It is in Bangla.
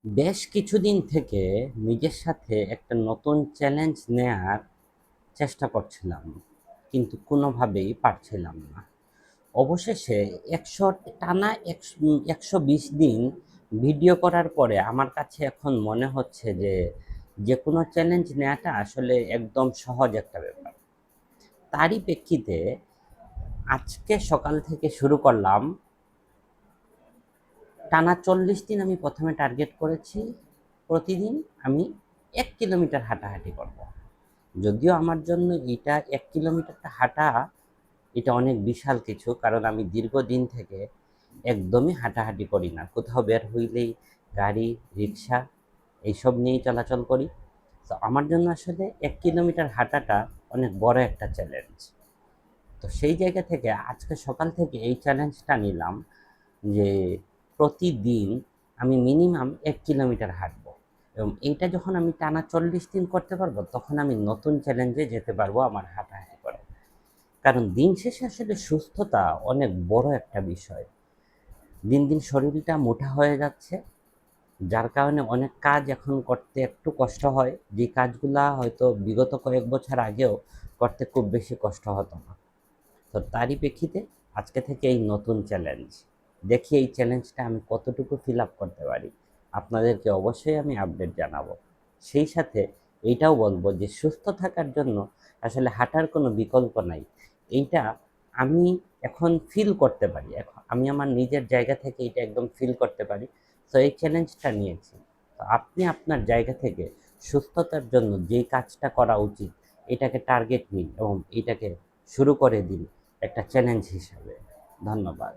বেশ কিছুদিন থেকে নিজের সাথে একটা নতুন চ্যালেঞ্জ নেয়ার চেষ্টা করছিলাম, কিন্তু কোনোভাবেই পারছিলাম না। অবশেষে ১০০ টানা ১২০ দিন ভিডিও করার পরে আমার কাছে এখন মনে হচ্ছে যে, যেকোনো চ্যালেঞ্জ নেয়াটা আসলে একদম সহজ একটা ব্যাপার। তারই প্রেক্ষিতে আজকে সকাল থেকে শুরু করলাম। টানা ৪০ দিন আমি প্রথমে টার্গেট করেছি, প্রতিদিন আমি ১ কিলোমিটার হাঁটাহাঁটি করব। যদিও আমার জন্য এটা ১ কিলোমিটারটা হাঁটা এটা অনেক বিশাল কিছু, কারণ আমি দীর্ঘদিন থেকে একদমই হাঁটাহাঁটি করি না। কোথাও বের হইলেই গাড়ি, রিক্সা এইসব নিয়েই চলাচল করি। তো আমার জন্য আসলে ১ কিলোমিটার হাঁটাটা অনেক বড় একটা চ্যালেঞ্জ। তো সেই জায়গা থেকে আজকে সকাল থেকে এই চ্যালেঞ্জটা নিলাম যে প্রতিদিন আমি মিনিমাম ১ কিলোমিটার হাঁটবো, এবং এইটা যখন আমি টানা ৪০ দিন করতে পারবো, তখন আমি নতুন চ্যালেঞ্জে যেতে পারবো আমার হাঁটাহাঁটি করে। কারণ দিন শেষে আসলে সুস্থতা অনেক বড় একটা বিষয়। দিন দিন শরীরটা মোটা হয়ে যাচ্ছে, যার কারণে অনেক কাজ এখন করতে একটু কষ্ট হয়, যে কাজগুলা হয়তো বিগত কয়েক বছর আগেও করতে খুব বেশি কষ্ট হতো না। তো তারই প্রেক্ষিতে আজকে থেকে এই নতুন চ্যালেঞ্জ, দেখি এই চ্যালেঞ্জটা আমি কতটুকু ফিল আপ করতে পারি। আপনাদেরকে অবশ্যই আমি আপডেট জানাবো। সেই সাথে এইটাও বলবো যে সুস্থ থাকার জন্য আসলে হাঁটার কোনো বিকল্প নাই। এইটা আমি এখন ফিল করতে পারি, এখন আমি আমার নিজের জায়গা থেকে এটা একদম ফিল করতে পারি। তো এই চ্যালেঞ্জটা নিয়েছি। তো আপনি আপনার জায়গা থেকে সুস্থতার জন্য যেই কাজটা করা উচিত, এটাকে টার্গেট নিন এবং এটাকে শুরু করে দিন একটা চ্যালেঞ্জ হিসাবে। ধন্যবাদ।